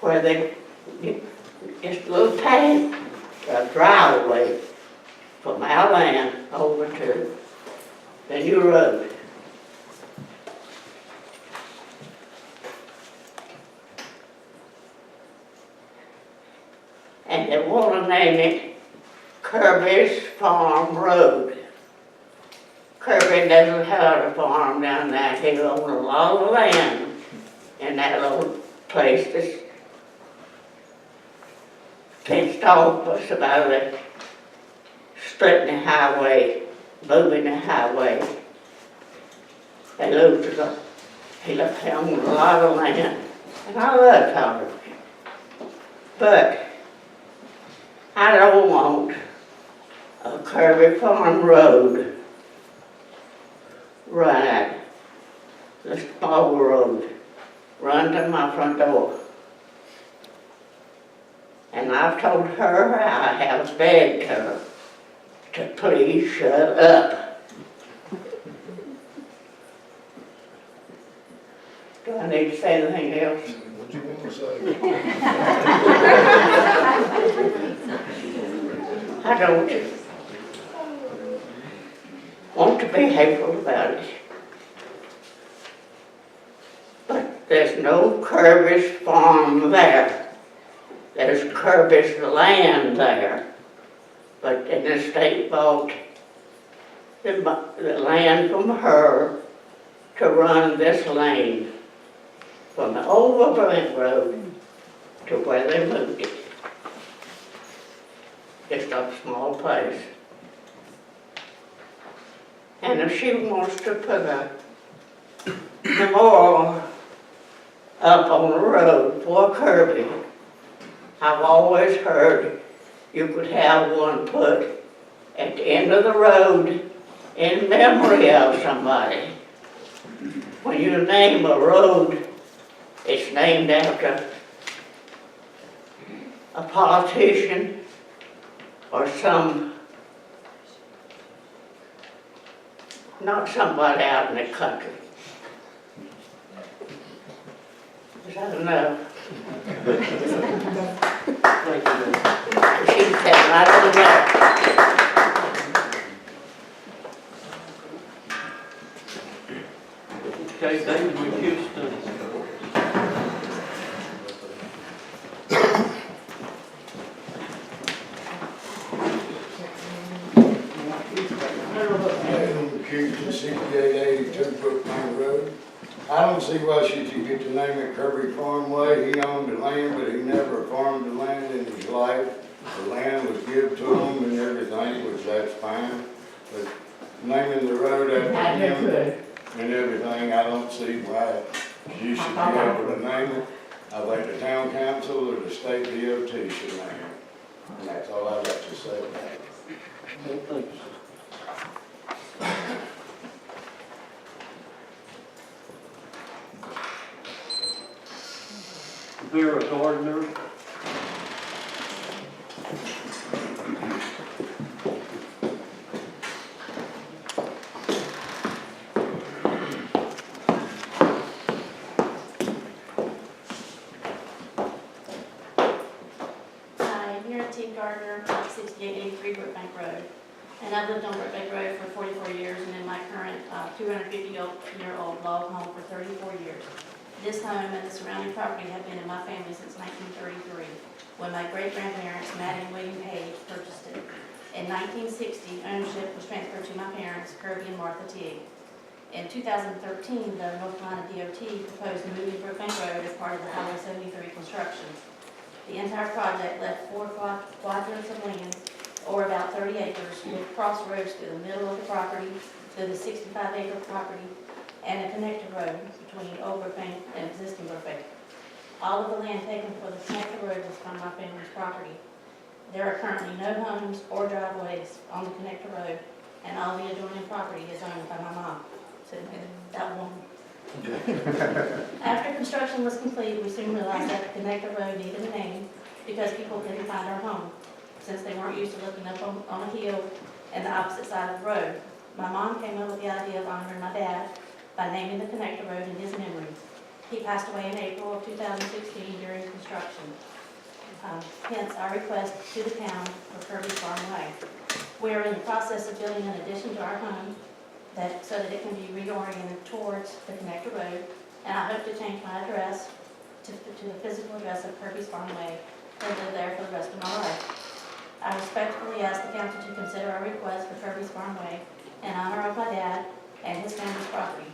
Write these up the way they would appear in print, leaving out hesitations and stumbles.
where they, just a little path, a driveway from our land over to the new road. And they want to name it Kirby's Farm Road. Kirby doesn't have a farm down there. He owns a lot of land in that little place that's fenced off. It's about the splitting the highway, moving the highway. He owns a lot of land, and I love Tyler. But I don't want a Kirby Farm Road run, the small road, run to my front door. And I've told her, I have begged her to please shut up. Do I need to say anything else? What you want to say? I don't want to be hateful about it. But there's no Kirby's farm there. There's Kirby's land there. But in the state bought the land from her to run this lane from the old Brent Road to where they moved it. Just a small place. And if she wants to put a memorial up on the road for Kirby, I've always heard you could have one put at the end of the road in memory of somebody. When you name a road, it's named after a politician or not somebody out in the country. Is that enough? She said, I don't know. Okay, David, we Houston. Houston, 6882 Brookbank Road. I don't see why she should get to name it Kirby Farm Way. He owned the land, but he never farmed the land in his life. The land was given to him and everything, which that's fine. But naming the road after him and everything, I don't see why you should be able to name it. I think the town council or the state DOT should name it. And that's all I've got to say about it. Vera Gardner. Gardner, 6883 Brookbank Road. And I've lived on Brookbank Road for 44 years and in my current 250-year-old log home for 34 years. This home and the surrounding property have been in my family since 1933, when my great-grandparents, Maddie and William Page, purchased it. In 1960, ownership was transferred to my parents, Kirby and Martha Teague. In 2013, the North Carolina DOT proposed moving Brookbank Road as part of the Highway 73 construction. The entire project left 4 quadrants of land, or about 30 acres, with crossroads through the middle of the property, through the 65-acre property, and a connector road between Old Brookbank and existing Brookbank. All of the land taken for the connector road was from my family's property. There are currently no homes or driveways on the connector road, and all the adjoining property is owned by my mom. So that one. After construction was complete, we soon realized that the connector road needed a name because people couldn't find our home, since they weren't used to looking up on a hill and the opposite side of the road. My mom came up with the idea of honoring my dad by naming the connector road in his memory. He passed away in April of 2016 during construction. Hence our request to the town for Kirby Farm Way. We are in the process of building an addition to our home so that it can be reoriented towards the connector road. And I hope to change my address to the physical address of Kirby's Farm Way and live there for the rest of my life. I respectfully ask the council to consider our request for Kirby's Farm Way in honor of my dad and his family's property.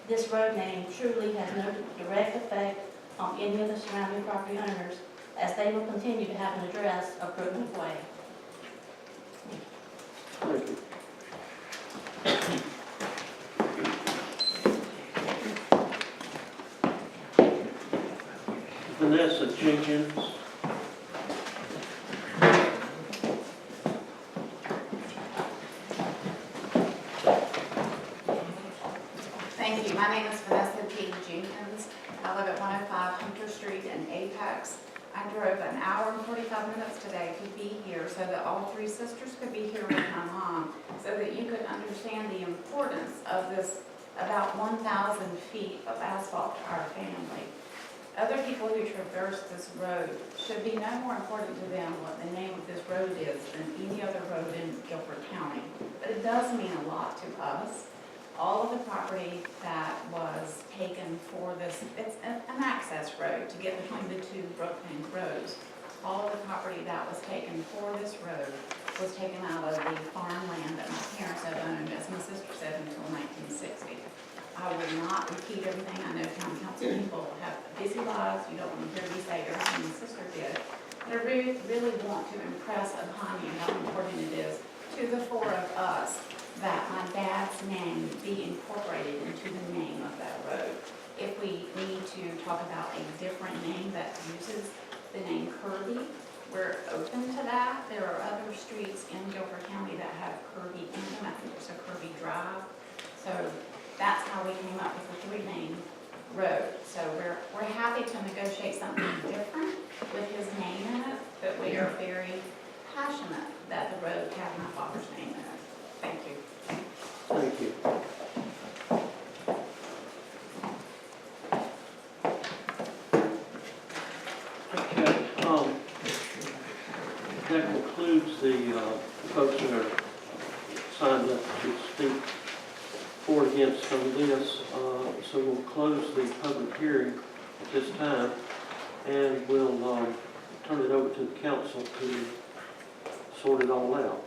This road name truly has no direct effect on any of the surrounding property owners, as they will continue to have an address of Brookbank Way. Thank you. Vanessa Jenkins. Thank you. My name is Vanessa P. Jenkins. I live at 105 Hunter Street in Apex. I drove an hour and 45 minutes today to be here so that all three sisters could be here with my mom, so that you could understand the importance of this about 1,000 feet of asphalt to our family. Other people who traverse this road should be no more important to them what the name of this road is than any other road in Guilford County. But it does mean a lot to us. All of the property that was taken for this, it's an access road to get between the two Brookbank roads. All of the property that was taken for this road was taken out of the farmland that my parents had owned, as my sister said, until 1960. I will not repeat everything. I know town council people have busy lives. You don't want to hear me say everything my sister did. But I really want to impress upon you how important it is to the four of us that my dad's name be incorporated into the name of that road. If we need to talk about a different name that uses the name Kirby, we're open to that. There are other streets in Guilford County that have Kirby in them. I think there's a Kirby Drive. So that's how we came up with the three-name road. So we're happy to negotiate something different with his name in it, but we are very passionate that the road have my father's name in it. Thank you. Thank you. Okay, that concludes the folks that are signed up to speak for or against on this. So we'll close the public hearing at this time, and we'll turn it over to the council to sort it all out.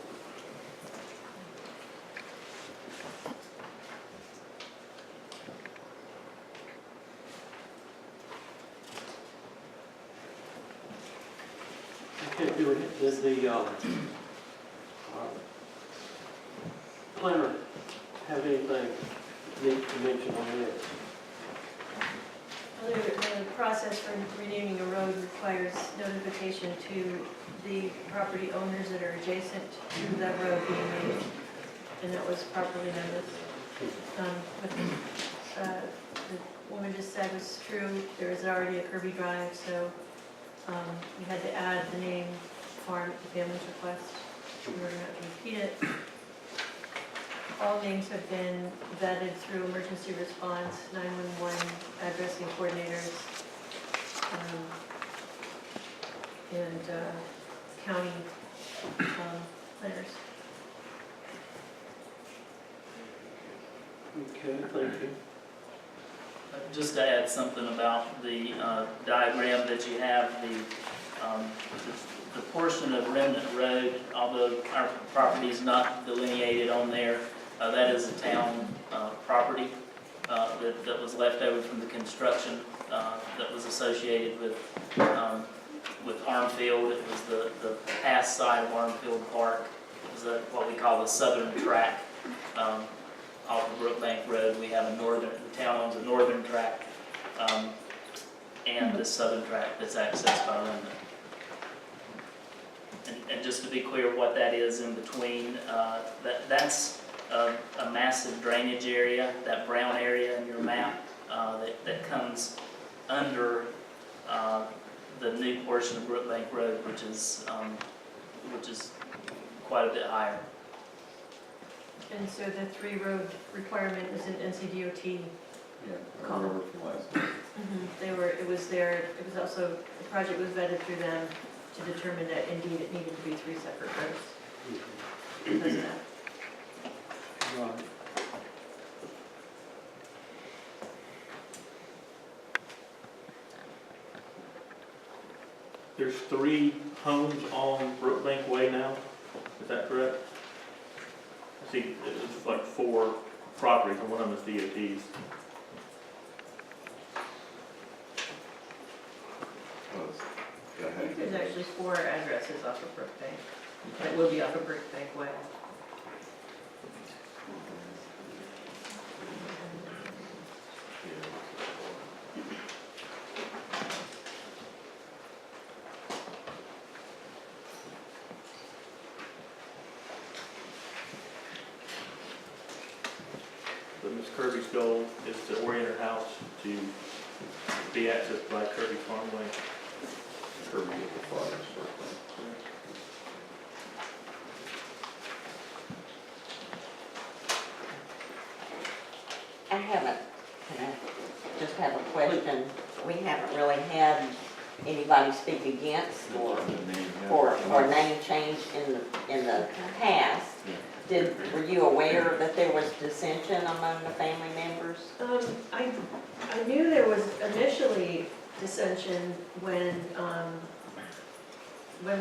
Okay, do it. Does the planner have anything need to mention on this? The process for renaming a road requires notification to the property owners that are adjacent to that road being named, and that was properly noticed. What the woman just said was true. There is already a Kirby Drive, so we had to add the name farm at the family's request. We were going to have to repeat it. All names have been vetted through emergency response, 911 addressing coordinators, and county planners. Okay, thank you. Just to add something about the diagram that you have, the portion of Remnant Road, although our property is not delineated on there, that is a town property that was left over from the construction that was associated with Armfield. It was the past side of Armfield Park. It was what we call the southern track. Off of Brookbank Road, we have the town owns a northern track and the southern track that's accessed by Remnant. And just to be clear what that is in between, that's a massive drainage area, that brown area in your map that comes under the new portion of Brookbank Road, which is quite a bit higher. And so the 3-road requirement is an NCDOT column. It was also, the project was vetted through them to determine that indeed it needed to be 3 separate roads. Because of that. Right. There's 3 homes on Brookbank Way now, is that correct? I see, it's like 4 properties, and one of them is DOT's. I think there's actually 4 addresses off of Brookbank, that will be off of Brookbank Way. But Ms. Kirby's goal is to orient her house to be accessed by Kirby Farmway. Kirby with the farmers. I haven't, can I just have a question? We haven't really had anybody speak against or name change in the past. Were you aware that there was dissension among the family members? I knew there was initially dissension when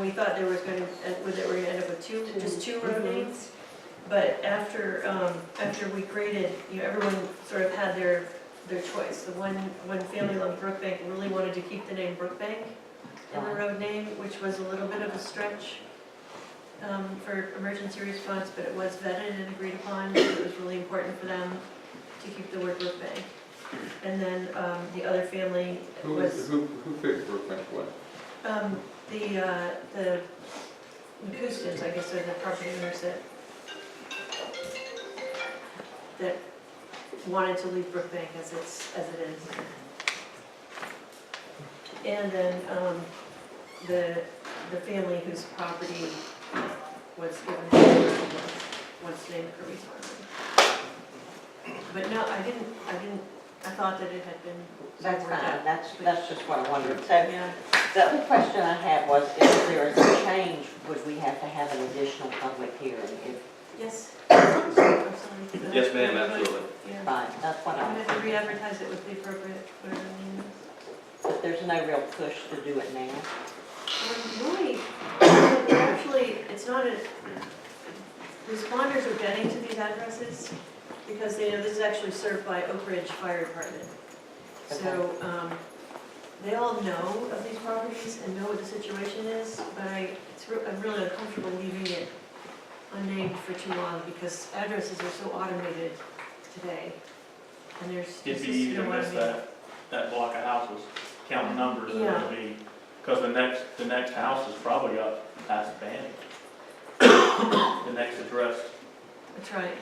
we thought there was going to, that we're going to end up with just two road names. But after we created, everyone sort of had their choice. The one family on Brookbank really wanted to keep the name Brookbank in the road name, which was a little bit of a stretch for emergency response, but it was vetted and agreed upon. It was really important for them to keep the word Brookbank. And then the other family was... Who picked Brookbank Way? The McCustons, I guess, are the property owners that wanted to leave Brookbank as it is. And then the family whose property was given was named Kirby Farm. But no, I thought that it had been. That's worked fine, out. that's just what I wondered. So Yeah. the other question I had was, if there is a change, would we have to have an additional public hearing? Yes. I'm sorry. Yes, ma'am, absolutely. Yeah. Fine, that's what I We was have to thinking. re-advertise it with the appropriate, whatever the name is. But there's no real push to do it now. Really, actually, it's not a, responders are getting to these addresses because they know this is actually served by Oak Ridge Fire Department. So, they all know of these properties and know what the situation is, but I'm really uncomfortable leaving it unnamed for too long because addresses are so automated today. And there's It'd be just easy to no miss automated. that block of houses, counting numbers, and Yeah. it'll be, because the next house is probably up past Banning. The next address, That's right.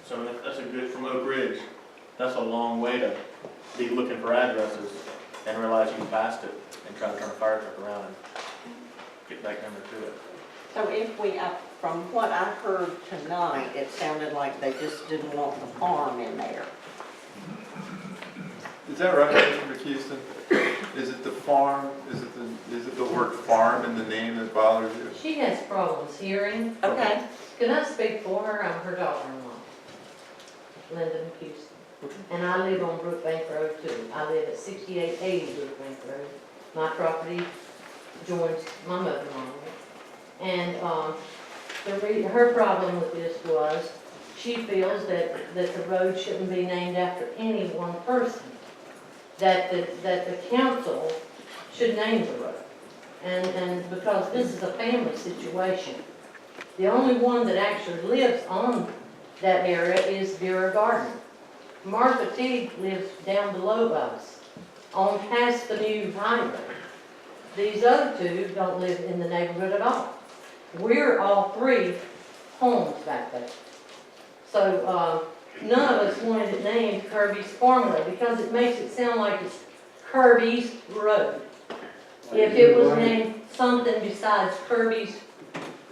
so that's a good, from Oak Ridge, that's a long way to be looking for addresses and realize you passed it and try to turn a fire truck around and get back number to it. So if we, from what I heard tonight, it sounded like they just didn't want the farm in there. Is that right, Mr. McHouston? Is it the farm, is it the word farm in the name that bothers you? She has problems hearing. Okay. Can I speak for her? I'm her daughter-in-law, Linda McHouston. And I live on Brookbank Road too. I live at 6880 Brookbank Road. My property joins my mother-in-law. And her problem with this was she feels that the road shouldn't be named after any one person. That the council should name the road. And because this is a family situation. The only one that actually lives on that area is Vera Gardner. Martha Teague lives down below us, on past the new highway. These other two don't live in the neighborhood at all. We're all 3 homes back there. So, none of us wanted it named Kirby's Farmway because it makes it sound like it's Kirby's Road. If it was named something besides Kirby's,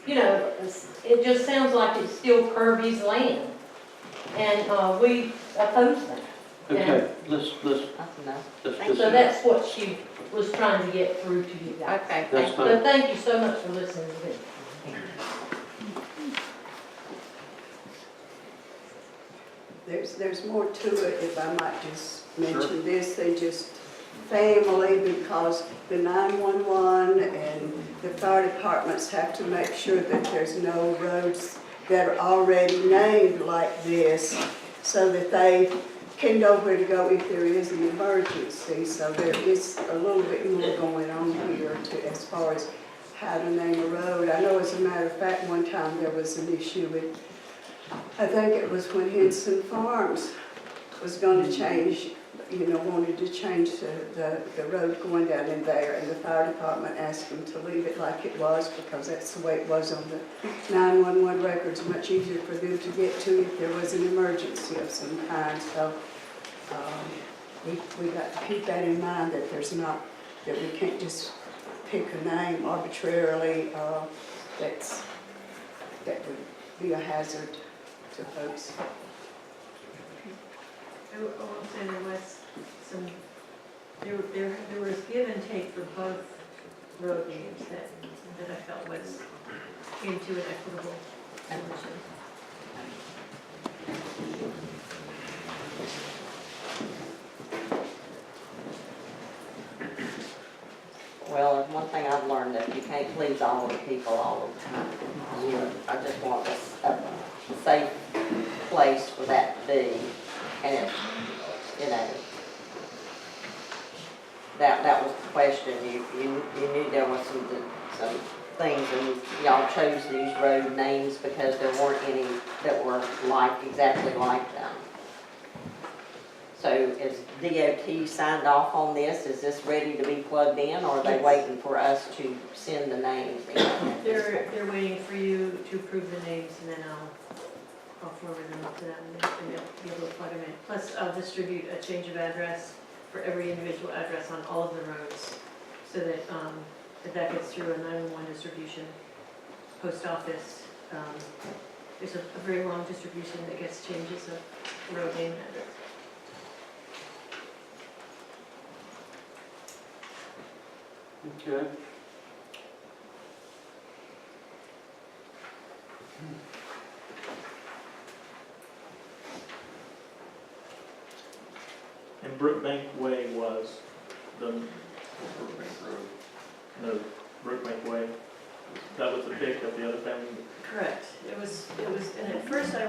it just sounds like it's still Kirby's land. And we oppose that. Okay, let's That's enough. just. So that's what she was trying to get through to you guys. Okay, That's thank you. fine. So thank you so much for listening to me. There's more to it, if I might just mention this, they just family, because the 911 and the fire departments have to make sure that there's no roads that are already named like this, so that they can know where to go if there is an emergency. So there is a little bit more going on here as far as how to name a road. I know, as a matter of fact, one time there was an issue with, I think it was when Henson Farms was going to change, wanted to change the road going down in there, and the fire department asked them to leave it like it was, because that's the way it was on the 911 records, much easier for them to get to if there was an emergency of some kind. So we got to keep that in mind, that there's not, that we can't just pick a name arbitrarily that would be a hazard to folks. I will say there was some, there was give and take for both road names that I felt came to an equitable solution. Well, one thing I've learned, that you can't please all of the people all of the time. I just want a safe place for that to be, and it, that was the question. You knew there was some things, and y'all chose these road names because there weren't any that were exactly like them. So is DOT signed off on this? Is this ready to be plugged in, or are they waiting for us to send the names in? They're waiting for you to approve the names, and then I'll forward them to them, and they'll be able to plug them in. Plus, I'll distribute a change of address for every individual address on all of the roads, so that if that gets through a 911 distribution, post office, there's a very long distribution that gets changes of road name and address. Okay. And Brookbank Way was the Brookbank Road. No, Brookbank Way. That was the pick of the other family. Correct. It was, and at first I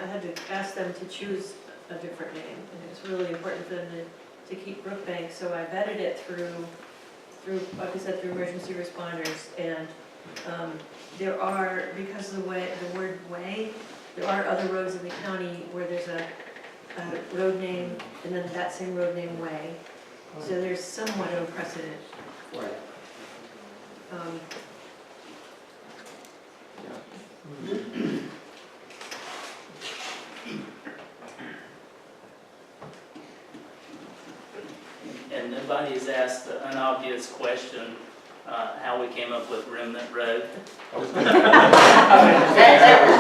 had to ask them to choose a different name, and it was really important for them to keep Brookbank, so I vetted it through, like I said, through emergency responders, and there are, because of the word way, there are other roads in the county where there's a road name, and then that same road name way, so there's somewhat of a precedent. Right. And nobody has asked the unobvious question, how we came up with Remnant Road. That was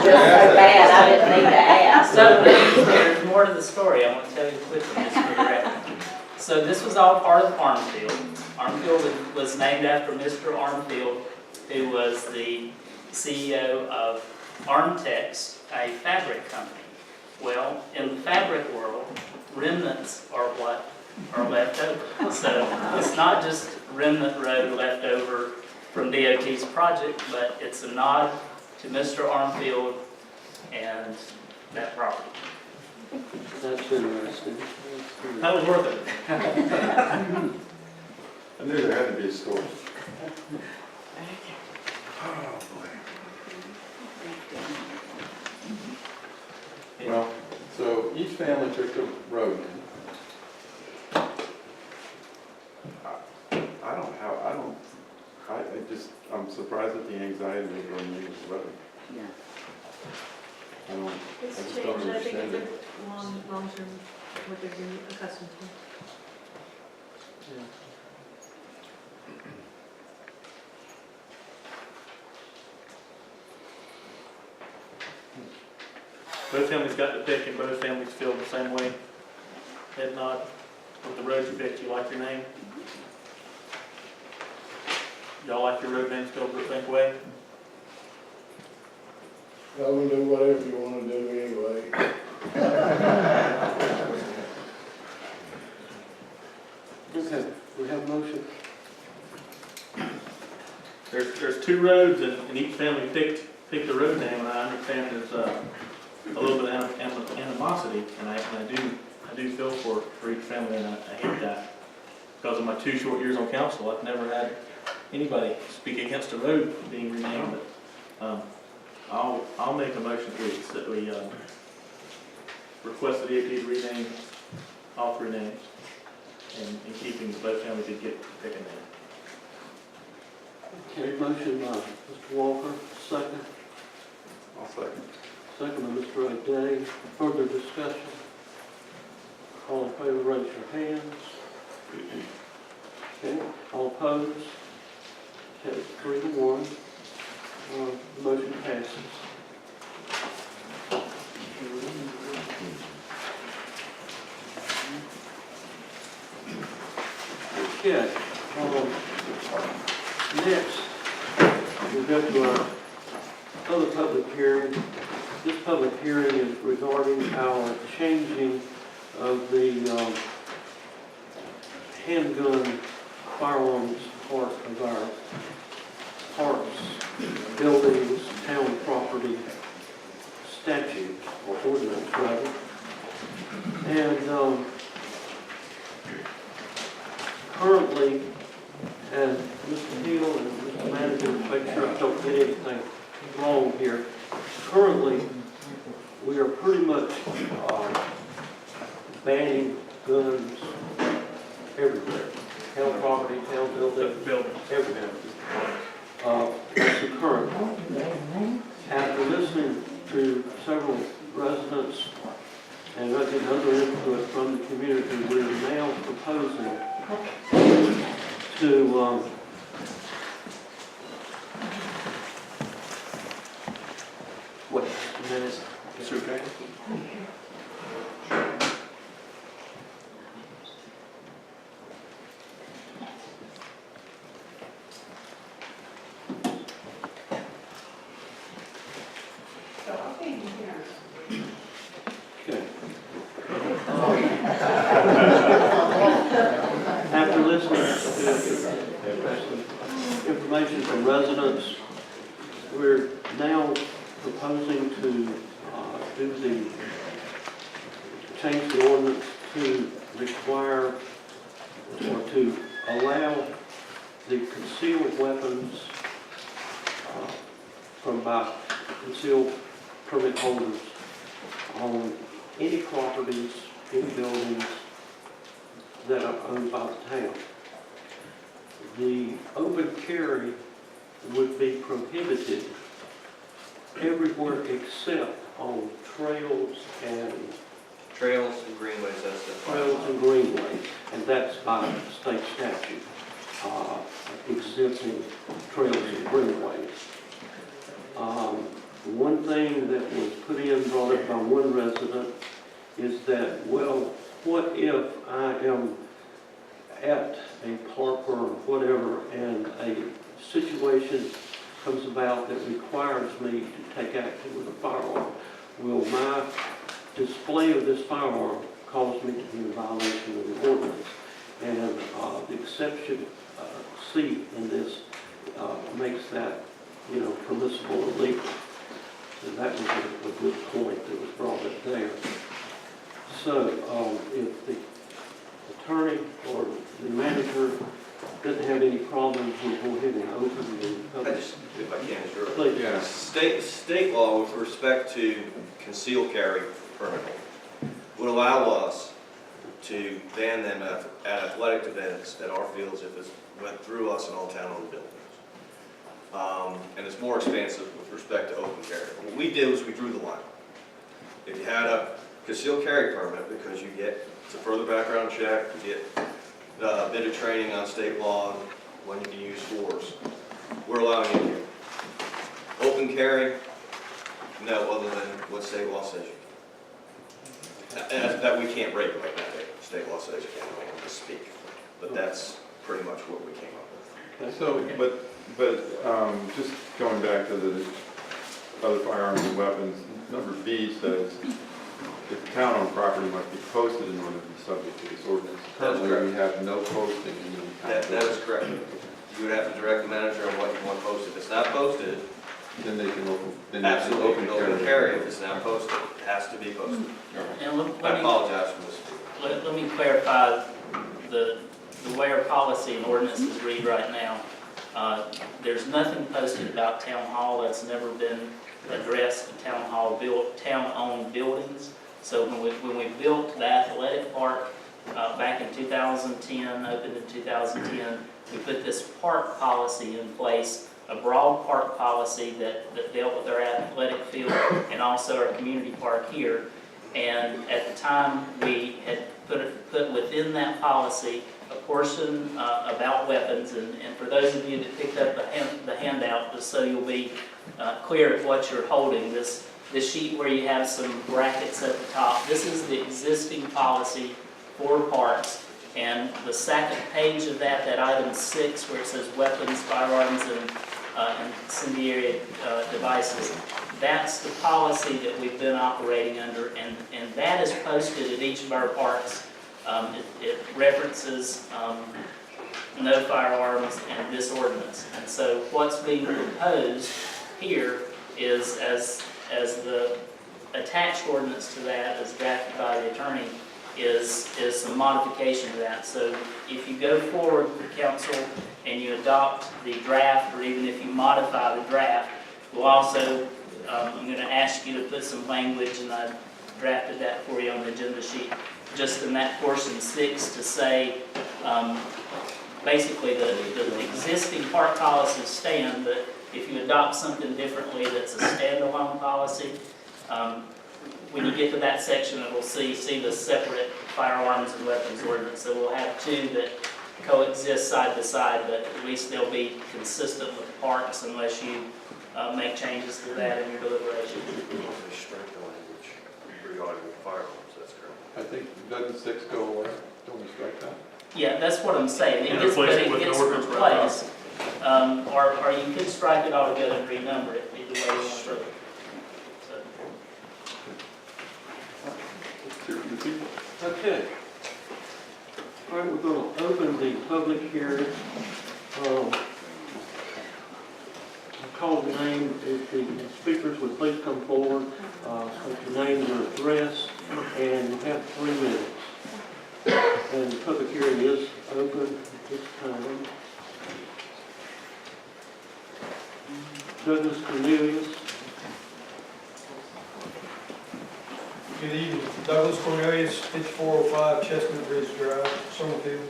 just so bad, I didn't need to ask. So there's more to the story. I want to tell you quickly, just for the record. So this was all part of Armfield. Armfield was named after Mr. Armfield, who was the CEO of Armtex, a fabric company. Well, in the fabric world, remnants are what are left over. So it's not just remnant road left over from DOT's project, but it's a nod to Mr. Armfield and that property. That's interesting. That was worth it. I knew there had to be a story. Well, so each family took the road name. I'm surprised at the anxiety of going to this road. Yeah. I It's just changed, don't I think understand it's it. long-term, what they've been accustomed to. Both families got to pick, and both families feel the same way. head nod. With the road you picked, you like your name? Y'all like your road name spelled Brookbank Way? Y'all can do whatever you wanna do anyway. Okay, we have a motion. There's two roads and each family picked the road name, and I understand there's a little bit of animosity, and I do feel for each family, and I hate that. Because of my 2 short years on council, I've never had anybody speak against a road being renamed, but, I'll make a motion, please, that we, request the DOT to rename all 3 names, and in keeping both families could get to pick a name. Okay, motion by Mr. Walker, second. I'll second. Second by Mr. O'Day. Further discussion? All in favor, raise your hands. Okay, all opposed? Okay, 3-1. Motion passes. Okay, next, we'll go to our other public hearing. This public hearing is regarding our changing of the handgun firearms part of our parks, buildings, town property statute, or ordinance rather. And currently, and Mr. Hill and Mr. Manager, make sure I don't get anything wrong here. Currently, we are pretty much banning guns everywhere. Town property, town buildings, everywhere. That's the current. After listening to several residents and getting other input from the community, we're now proposing to wait a minute. It's okay. Okay. After listening to information from residents, we're now proposing to change the ordinance to require or to allow the concealed weapons by concealed permit holders on any properties, any buildings that are owned by the town. The open carry would be prohibited everywhere except on trails and greenways, that's the. trails and greenways, and that's by state statute, exempting trails and greenways. One thing that was put in, brought up by one resident, is that, well, what if I am at a park or whatever and a situation comes about that requires me to take action with a firearm? Will my display of this firearm cause me to be in violation of the ordinance? And the exception C in this makes that, permissible or legal. And that was a good point that was brought up there. So if the attorney or the manager doesn't have any problems, we'll go ahead and open the public. If I can, sure. Please. Yeah. State law with respect to concealed carry permit would allow us to ban them at athletic events at our fields if it went through us and all town-owned buildings. And it's more expansive with respect to open carry. What we did was we drew the line. If you had a concealed carry permit, because you get, it's a further background check, you get a bit of training on state law, when you can use force, we're allowing it here. Open carry, no, other than what state law says you can. That we can't regulate that. state law says you can't hold to speak. But that's pretty much what we came up with. So, just going back to the other firearms and weapons, number B says, if town-owned property must be posted in order to be subject to this ordinance. That is Currently, we have no posting in the town. That is correct. You would have to direct the manager on what you want posted. If it's not posted, Then they can open, then they can absolutely, open open carry. carry. If it's not posted, it has to be posted. And I apologize for this. let me clarify the way our policy and ordinances read right now. There's nothing posted about town hall. That's never been addressed in town-owned buildings. So when we built the athletic park back in 2010, opened in 2010, we put this park policy in place, a broad park policy that dealt with our athletic field and also our community park here. And at the time, we had put within that policy a portion about weapons. And for those of you that picked up the handout, just so you'll be clear of what you're holding, this sheet where you have some brackets at the top, this is the existing policy for parks. And the second page of that item 6, where it says weapons, firearms, and incendiary devices, that's the policy that we've been operating under, and that is posted at each of our parks. It references no firearms and this ordinance. And so what's being proposed here is, as the attached ordinance to that, as drafted by the attorney, is some modification to that. So if you go forward with council and you adopt the draft, or even if you modify the draft, we'll also, I'm going to ask you to put some language, and I drafted that for you on the agenda sheet, just in that portion 6 to say, basically the existing park policies stand, but if you adopt something differently that's a standalone policy, when you get to that section, it will see the separate firearms and weapons ordinance. So we'll have two that coexist side by side, but at least they'll be consistent with the parks unless you make changes to that in your deliberation. We strike the language regarding firearms, that's correct. I think, doesn't 6 go away? Don't we strike that? Yeah, that's what I'm saying. It And gets, but replace it it with gets an ordinance right now. replaced. Or you could strike it altogether and renumber it, either way you want to do it. So, Okay. All right, we're going to open the public hearing. I'll call the name, if the speakers would please come forward, state your name, your address, and you have 3 minutes. And the public hearing is open at this time. Douglas Cornelius. Good evening, Douglas Cornelius, 5405 Chestnut Ridge Drive, Summerfield.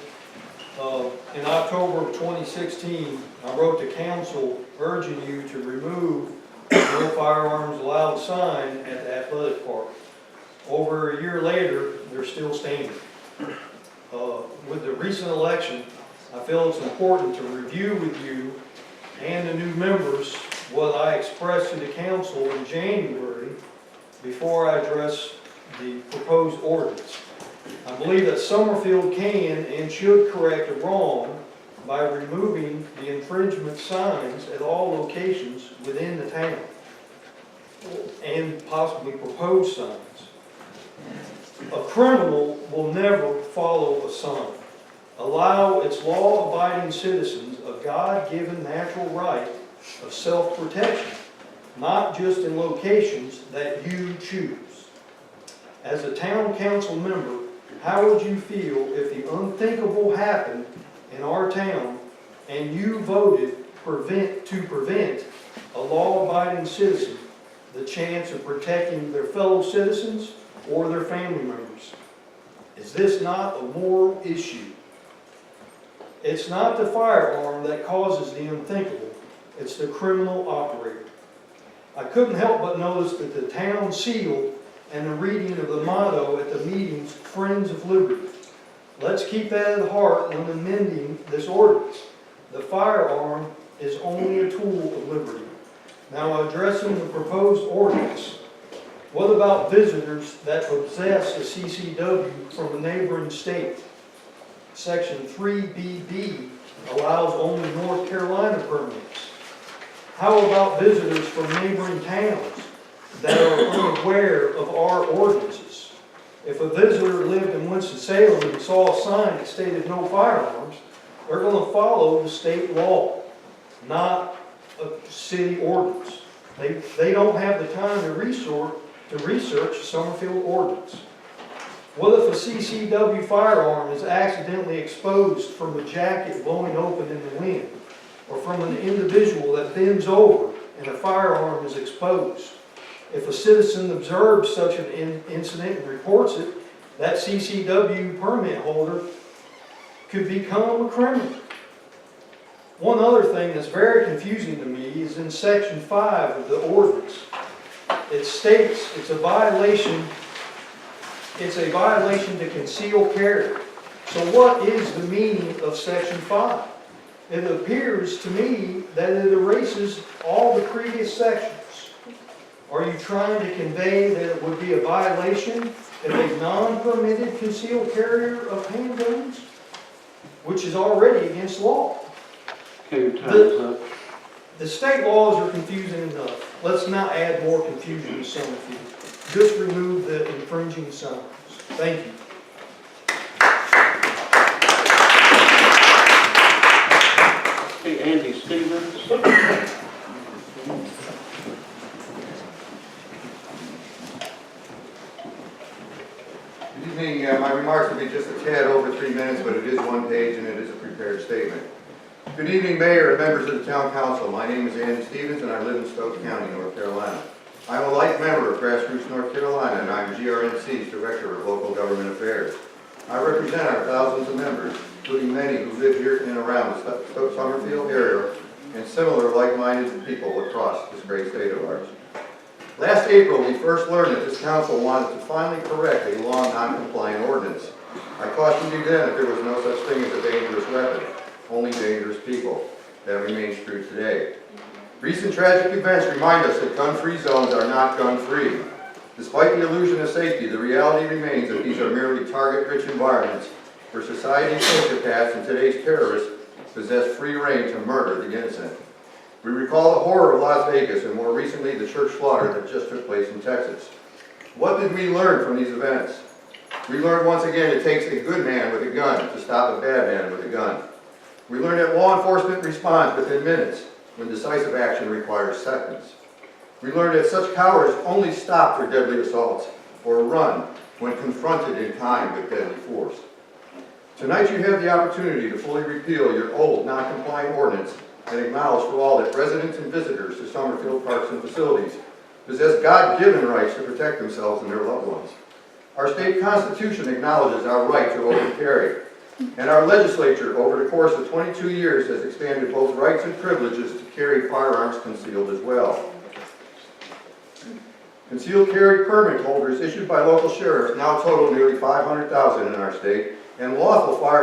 In October of 2016, I wrote to council urging you to remove the no firearms allowed sign at the athletic park. Over a year later, they're still standing. With the recent election, I feel it's important to review with you and the new members what I expressed to the council in January before I address the proposed ordinance. I believe that Summerfield can and should correct a wrong by removing the infringement signs at all locations within the town and possibly proposed signs. A criminal will never follow a sign. Allow its law-abiding citizens a God-given natural right of self-protection, not just in locations that you choose. As a town council member, how would you feel if the unthinkable happened in our town and you voted to prevent a law-abiding citizen the chance of protecting their fellow citizens or their family members? Is this not a moral issue? It's not the firearm that causes the unthinkable, it's the criminal operator. I couldn't help but notice that the town seal and the reading of the motto at the meetings, Friends of Liberty. Let's keep that at heart when amending this ordinance. The firearm is only a tool of liberty. Now, addressing the proposed ordinance, What about visitors that possess a CCW from a neighboring state? Section 3BB allows only North Carolina permits. How about visitors from neighboring towns that are unaware of our ordinances? If a visitor lived in Winston-Salem and saw a sign that stated no firearms, they're going to follow the state law, not a city ordinance. They don't have the time to research Summerfield ordinance. What if a CCW firearm is accidentally exposed from a jacket blowing open in the wind, or from an individual that bends over and a firearm is exposed? If a citizen observes such an incident and reports it, that CCW permit holder could become a criminal. One other thing that's very confusing to me is in section 5 of the ordinance. It states it's a violation to conceal carry. So what is the meaning of section 5? It appears to me that it erases all the previous sections. Are you trying to convey that it would be a violation if a non-permitted concealed carrier of handguns, which is already against law? Okay, your time is up. The state laws are confusing enough. Let's not add more confusion to Summerfield. Just remove the infringing signs. Thank you. Okay, Andy Stevens. Good evening. My remarks will be just a tad over 3 minutes, but it is one page and it is a prepared statement. Good evening, Mayor and members of the Town Council. My name is Andy Stevens and I live in Stokes County, North Carolina. I'm a life member of Grassroots North Carolina and I'm GRNC's Director of Local Government Affairs. I represent our thousands of members, including many who live here and around the Summerfield area and similar like-minded people across this great state of ours. Last April, we first learned that this council wanted to finally correct a long non-compliant ordinance. I cautioned you then that there was no such thing as a dangerous weapon, only dangerous people. That remains true today. Recent tragic events remind us that gun-free zones are not gun-free. Despite the illusion of safety, the reality remains that these are merely target-rich environments where society's sociopaths and today's terrorists possess free rein to murder the innocent. We recall the horror of Las Vegas and more recently the church slaughter that just took place in Texas. What did we learn from these events? We learned once again it takes a good man with a gun to stop a bad man with a gun. We learned that law enforcement responds within minutes when decisive action requires seconds. We learned that such cowards only stop for deadly assaults or run when confronted in kind with deadly force. Tonight you have the opportunity to fully repeal your old non-compliant ordinance and acknowledge for all that residents and visitors to Summerfield parks and facilities possess God-given rights to protect themselves and their loved ones. Our state constitution acknowledges our right to open carry, and our legislature over the course of 22 years has expanded both rights and privileges to carry firearms concealed as well. Concealed carry permit holders issued by local sheriffs now total nearly 500,000 in our state, and lawful firearms